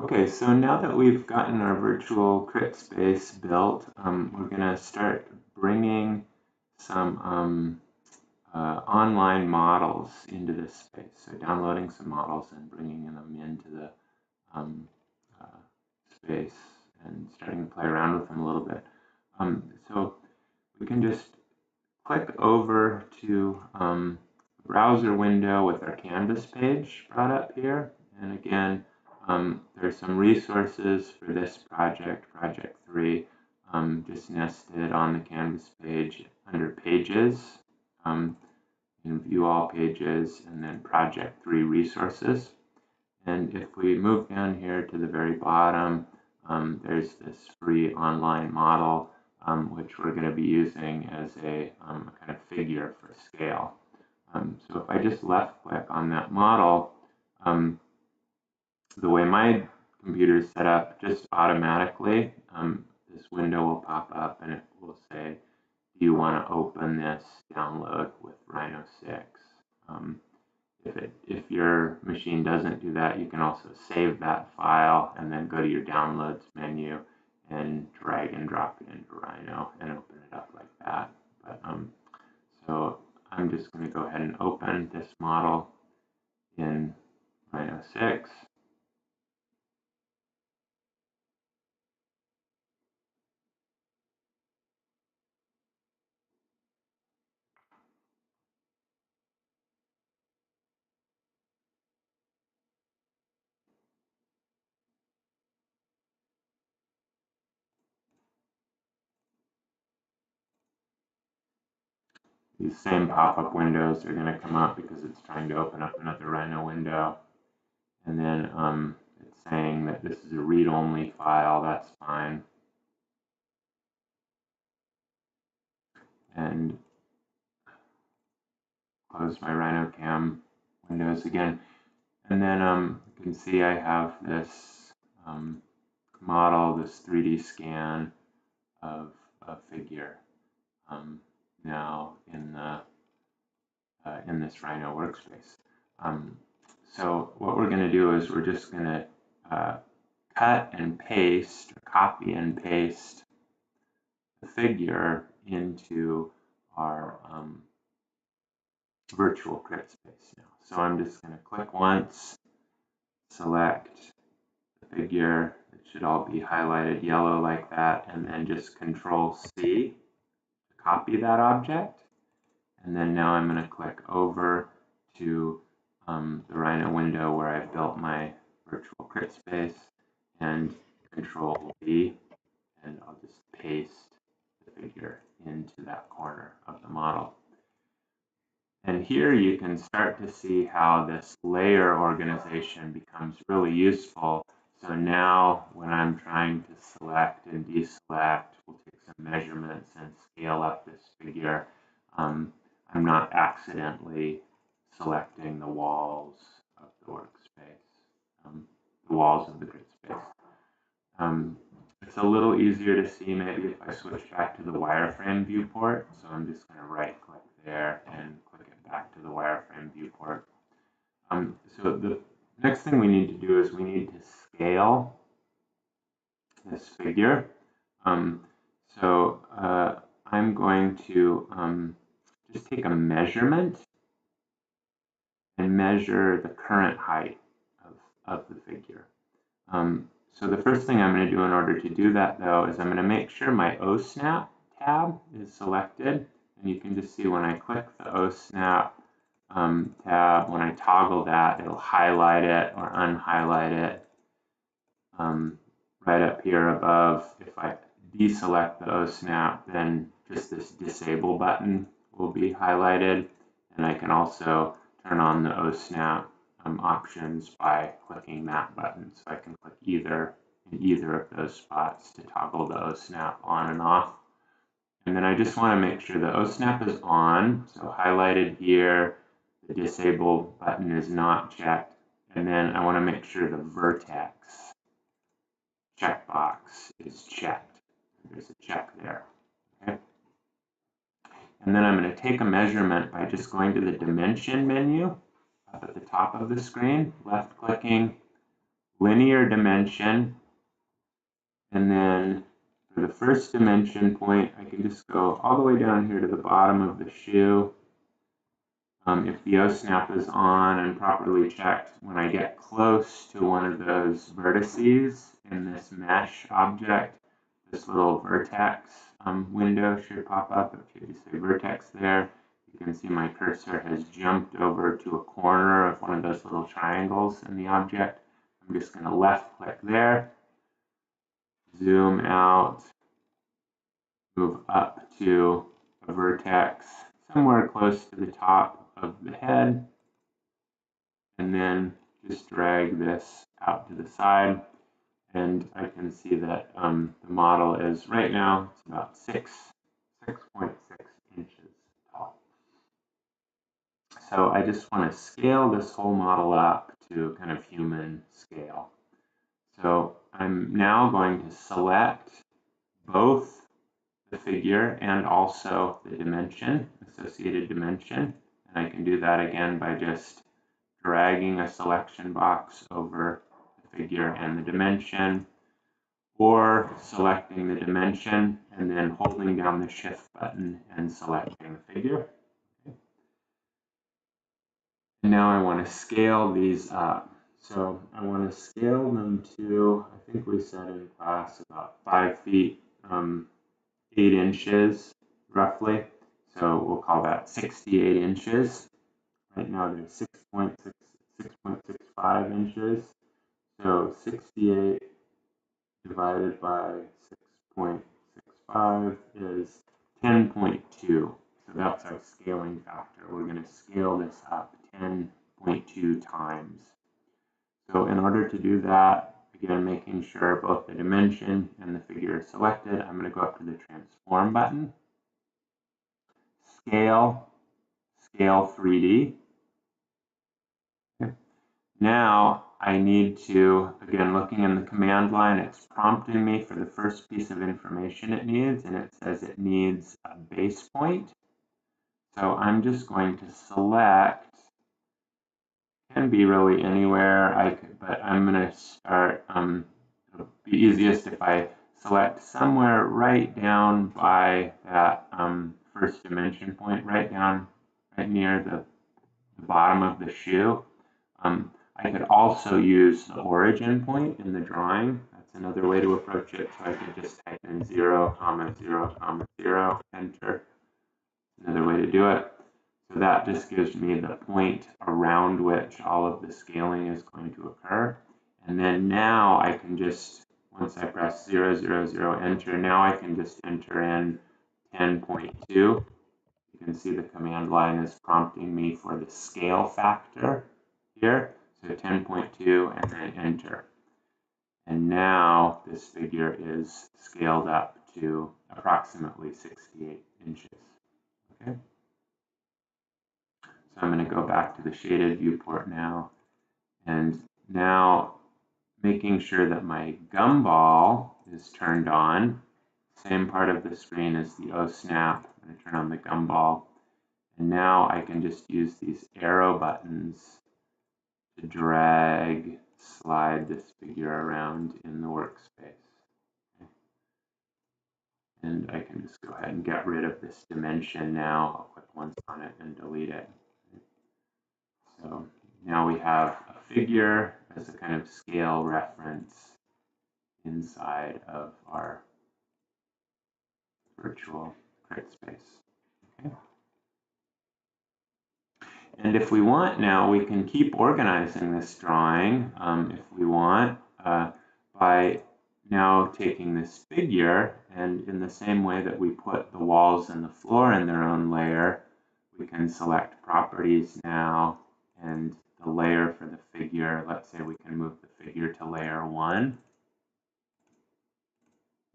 Okay, so now that we've gotten our virtual crit space built, we're going to start bringing some online models into this space. So downloading some models and bringing them into the space and starting to play around with them a little bit. So we can just click over to browser window with our Canvas page brought up here. And again, there's some resources for this project, Project 3, just nested on the Canvas page under Pages, and View All Pages, and then Project 3 Resources. And if we move down here to the very bottom, there's this free online model, which we're going to be using as a kind of figure for scale. So if I just left click on that model, the way my computer is set up, just automatically, this window will pop up and it will say, do you want to open this download with Rhino 6? If your machine doesn't do that, you can also save that file and then go to your downloads menu and drag and drop it into Rhino and open it up like that. But so I'm just going to go ahead and open this model in Rhino 6. These same pop-up windows are going to come up because it's trying to open up another Rhino window. And then it's saying that this is a read-only file. That's fine. And close my RhinoCam windows again. And then you can see I have this model, this 3D scan of a figure now in this Rhino workspace. So what we're going to do is we're just going to cut and paste, or copy and paste the figure into our virtual crit space now. So I'm just going to click once, select the figure. It should all be highlighted yellow like that, and then just Control C to copy that object. And then now I'm going to click over to the Rhino window where I've built my virtual crit space, and Control V, and I'll just paste the figure into that corner of the model. And here you can start to see how this layer organization becomes really useful. So now when I'm trying to select and deselect, we'll take some measurements and scale up this figure. I'm not accidentally selecting the walls of the workspace, the walls of the grid space. It's a little easier to see maybe if I switch back to the wireframe viewport. So I'm just going to right click there and click it back to the wireframe viewport. So the next thing we need to do is we need to scale this figure. I'm going to just take a measurement and measure the current height of the figure. So the first thing I'm going to do in order to do that, though, is I'm going to make sure my OSNAP tab is selected. And you can just see when I click the OSNAP tab, when I toggle that, it'll highlight it or unhighlight it. Right up here above, if I deselect the OSNAP, then just this disable button will be highlighted. And I can also turn on the OSNAP options by clicking that button. So I can click either in either of those spots to toggle the OSNAP on and off. And then I just want to make sure the OSNAP is on. So highlighted here, the disable button is not checked. And then I want to make sure the vertex checkbox is checked. There's a check there. Okay. And then I'm going to take a measurement by just going to the dimension menu up at the top of the screen, left clicking, linear dimension, and then for the first dimension point, I can just go all the way down here to the bottom of the shoe. If the O-snap is on and properly checked, when I get close to one of those vertices in this mesh object, this little vertex window should pop up. If you say vertex there, you can see my cursor has jumped over to a corner of one of those little triangles in the object. I'm just going to left click there, zoom out, move up to a vertex somewhere close to the top of the head, and then just drag this out to the side. And I can see that the model is right now, it's about 6.6 inches tall. So I just want to scale this whole model up to kind of human scale. So I'm now going to select both the figure and also the dimension, associated dimension. And I can do that again by just dragging a selection box over the figure and the dimension, or selecting the dimension and then holding down the shift button and selecting the figure. Okay. And now I want to scale these up. So I want to scale them to, I think we said in class, about 5 feet, 8 inches roughly. So we'll call that 68 inches. Right now they're 6.65 inches. So 68 divided by 6.65 is 10.2. So that's our scaling factor. We're going to scale this up 10.2 times. So in order to do that, again, making sure both the dimension and the figure is selected, I'm going to go up to the transform button, scale 3D. Okay. Now I need to, again, looking in the command line, it's prompting me for the first piece of information it needs, and it says it needs a base point. So I'm just going to select, can be really anywhere, but I'm going to start, it'll be easiest if I select somewhere right down by that first dimension point, right near the bottom of the shoe. I could also use the origin point in the drawing. That's another way to approach it. So I could just type in 0, 0, 0, enter. Another way to do it. So that just gives me the point around which all of the scaling is going to occur. And then now I can just, once I press 0, 0, 0, enter, now I can just enter in 10.2. You can see the command line is prompting me for the scale factor here. So 10.2 and then enter. And now this figure is scaled up to approximately 68 inches. Okay. So I'm going to go back to the shaded viewport now. And now making sure that my gumball is turned on. Same part of the screen as the O-snap. I'm going to turn on the gumball. And now I can just use these arrow buttons to drag, slide this figure around in the workspace. Okay. And I can just go ahead and get rid of this dimension now. I'll click once on it and delete it. Okay. So now we have a figure as a kind of scale reference inside of our virtual crit space. Okay. And if we want now, we can keep organizing this drawing if we want by now taking this figure, and in the same way that we put the walls and the floor in their own layer, we can select properties now and the layer for the figure. Let's say we can move the figure to layer 1.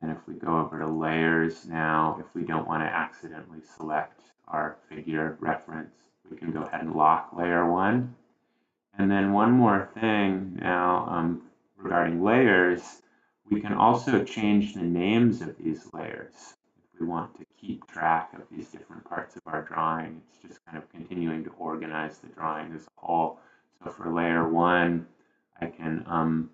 And if we go over to layers now, if we don't want to accidentally select our figure reference, we can go ahead and lock layer 1. And then one more thing now regarding layers, we can also change the names of these layers if we want to keep track of these different parts of our drawing. It's just kind of continuing to organize the drawing as a whole. So for layer 1, I can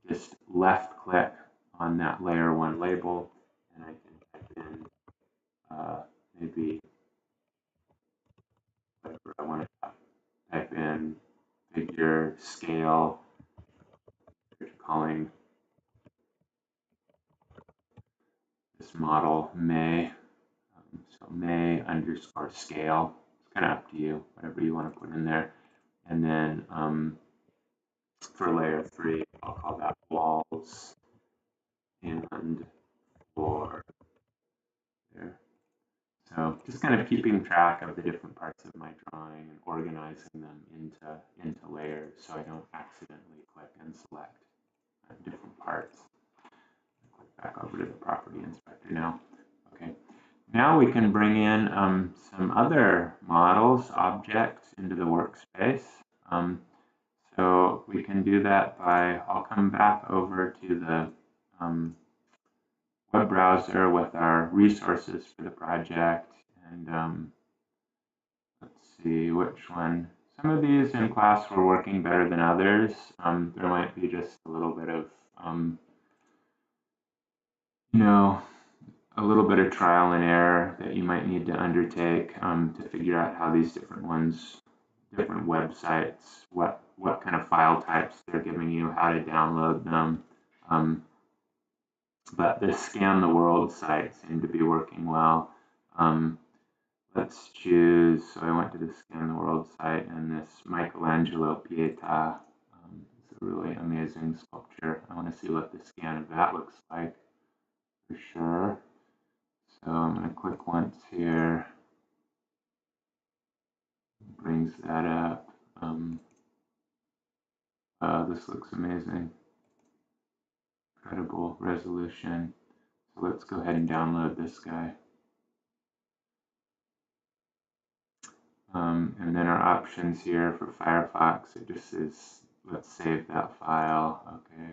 just left click on that layer 1 label, and I can type in maybe whatever I want to type in, figure, scale, calling this model May. So May underscore scale. It's kind of up to you, whatever you want to put in there. And then for layer 3, I'll call that walls and floor there. So just kind of keeping track of the different parts of my drawing and organizing them into layers so I don't accidentally click and select different parts. Click back over to the property inspector now. Okay, now we can bring in some other models, objects into the workspace. So we can do that by, I'll come back over to the web browser with our resources for the project, and let's see which one. Some of these in class were working better than others. There might be just a little bit of, a little bit of trial and error that you might need to undertake to figure out how these different ones, different websites, what kind of file types they're giving you, how to download them. But the Scan the World site seemed to be working well. Let's choose, so I went to the Scan the World site, and this Michelangelo Pietà is a really amazing sculpture. I want to see what the scan of that looks like for sure. So I'm going to click once here, brings that up. This looks amazing. Incredible resolution. So let's go ahead and download this guy. And then our options here for Firefox, it just says, let's save that file. Okay.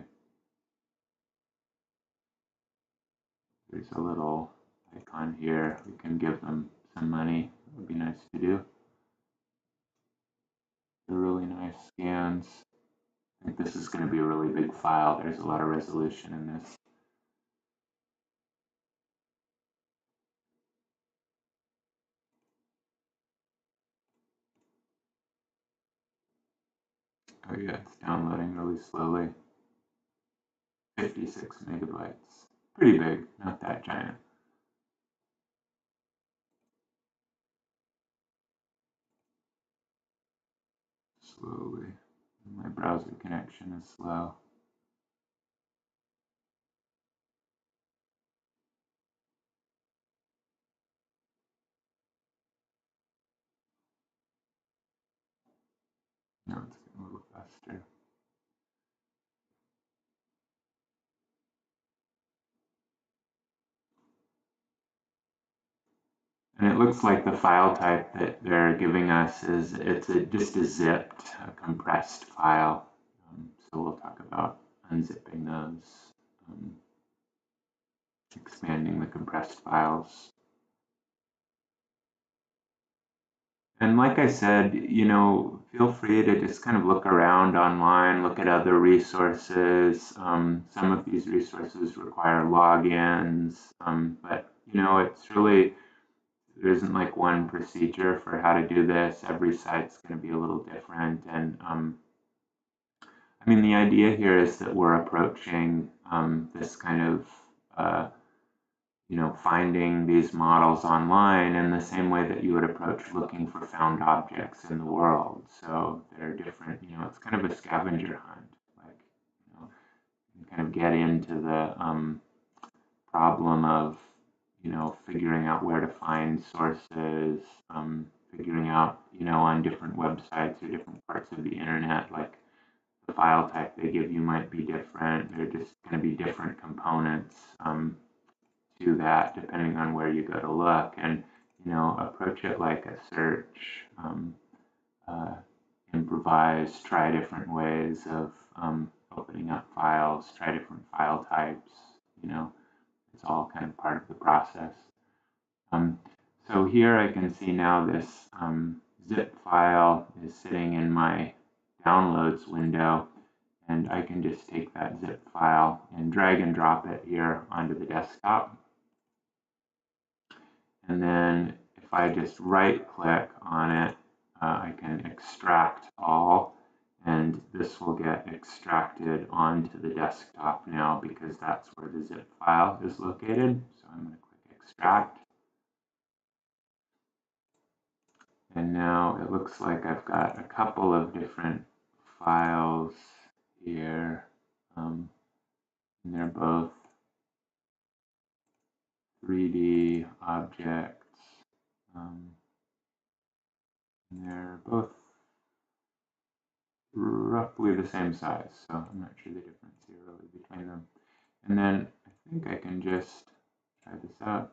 There's a little icon here. We can give them some money. It would be nice to do. They're really nice scans. I think this is going to be a really big file. There's a lot of resolution in this. Oh yeah, it's downloading really slowly. 56 megabytes. Pretty big, not that giant. Slowly. My browser connection is slow. No, it's getting a little faster. And it looks like the file type that they're giving us is just a zipped, compressed file. So we'll talk about unzipping those, expanding the compressed files. And like I said, feel free to just kind of look around online, look at other resources. Some of these resources require logins, but it's really, there isn't like one procedure for how to do this. Every site's going to be a little different. And I mean, the idea here is that we're approaching this kind of, finding these models online in the same way that you would approach looking for found objects in the world. So they're different, it's kind of a scavenger hunt. Like, you kind of get into the problem of, figuring out where to find sources, figuring out, on different websites or different parts of the internet, like the file type they give you might be different. They're just going to be different components to that depending on where you go to look, and approach it like a search. Improvise, try different ways of opening up files, try different file types. It's all kind of part of the process. So here I can see now this zip file is sitting in my downloads window, And I can just take that zip file and drag and drop it here onto the desktop. And then if I just right click on it, I can extract all, and this will get extracted onto the desktop now because that's where the zip file is located. So I'm going to click extract. And now it looks like I've got a couple of different files here. And they're both 3D objects. And they're both roughly the same size, so I'm not sure the difference here really between them. And then I think I can just try this out.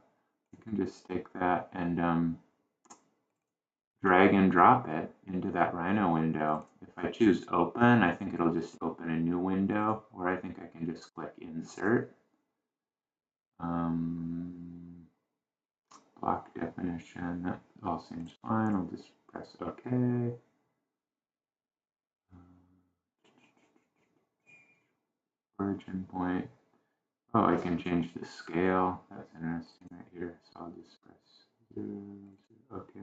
I can just take that and drag and drop it into that Rhino window. If I choose open, I think it'll just open a new window, or I think I can just click insert. Block definition, that all seems fine. I'll just press OK. Origin point. Oh, I can change the scale. That's interesting right here. So I'll just press 0, OK.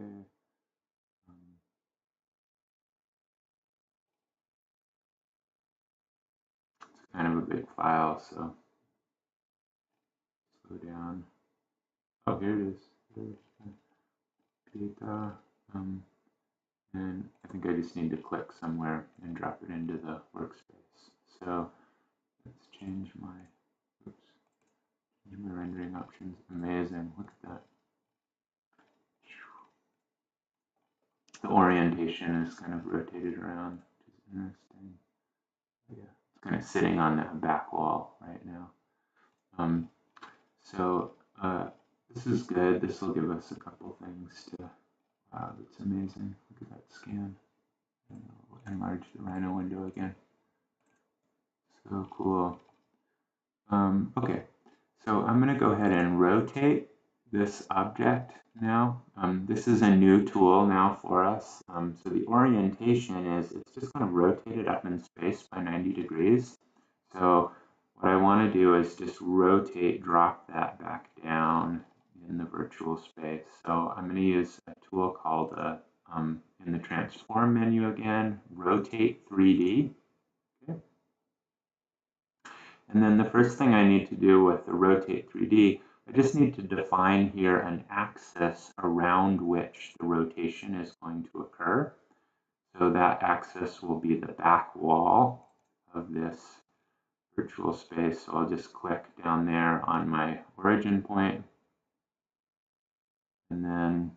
It's kind of a big file, so slow down. Oh, here it is. Data. And I think I just need to click somewhere and drop it into the workspace. So let's change my rendering options. Amazing. Look at that. The orientation is kind of rotated around, which is interesting. Yeah, it's kind of sitting on that back wall right now. This is good. This will give us a couple things to. Wow, that's amazing. Look at that scan. And I'll enlarge the Rhino window again. So cool. Okay, so I'm going to go ahead and rotate this object now. This is a new tool now for us. So the orientation is, it's just going to rotate it up in space by 90 degrees. So what I want to do is just rotate, drop that back down in the virtual space. So I'm going to use a tool called, in the transform menu again, rotate 3D. Okay. And then the first thing I need to do with the rotate 3D, I just need to define here an axis around which the rotation is going to occur. So that axis will be the back wall of this virtual space. So I'll just click down there on my origin point, and then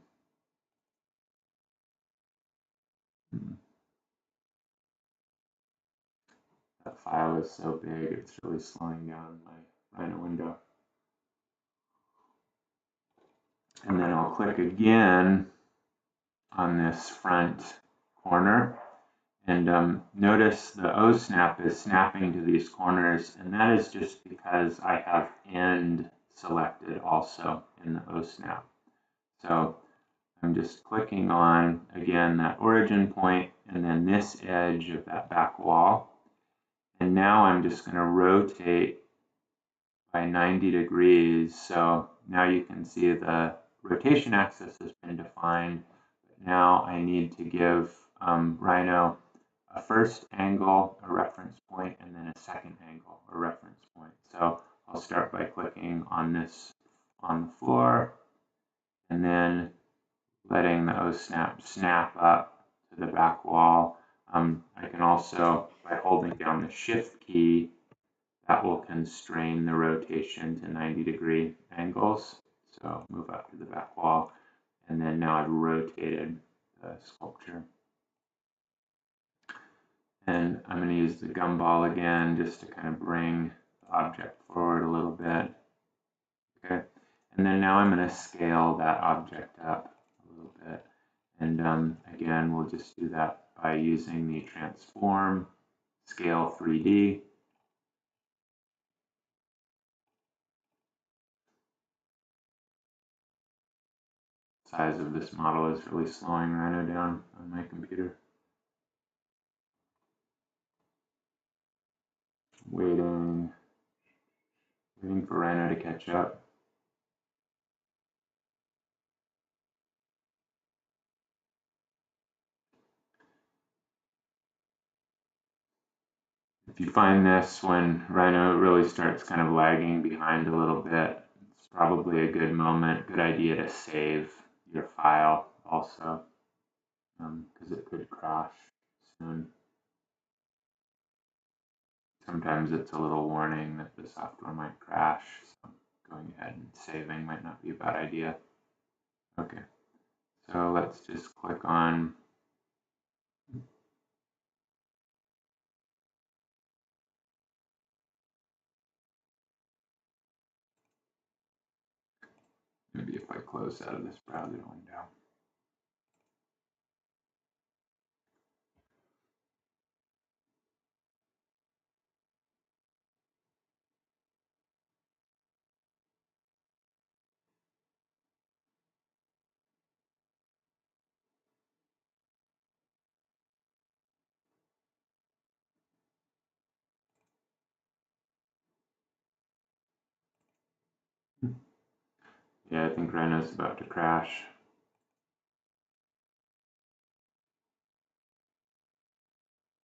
that file is so big, it's really slowing down my Rhino window. And then I'll click again on this front corner. And notice the O snap is snapping to these corners, and that is just because I have end selected also in the O snap. So I'm just clicking on, again, that origin point and then this edge of that back wall. And now I'm just going to rotate by 90 degrees. So now you can see the rotation axis has been defined. But now I need to give Rhino a first angle, a reference point, and then a second angle, a reference point. So I'll start by clicking on this on the floor, and then letting the O snap up to the back wall. I can also, by holding down the shift key, that will constrain the rotation to 90-degree angles. So move up to the back wall, and then now I've rotated the sculpture. And I'm going to use the gumball again just to kind of bring the object forward a little bit. Okay, and then now I'm going to scale that object up a little bit. And again, we'll just do that by using the transform scale 3D. Size of this model is really slowing Rhino down on my computer. waiting for Rhino to catch up. If you find this when Rhino really starts kind of lagging behind a little bit, it's probably a good moment, good idea to save your file also, because it could crash soon. Sometimes it's a little warning that the software might crash, so going ahead and saving might not be a bad idea. Okay, so let's just click on maybe if I close out of this browser window. Yeah, I think Rhino's about to crash.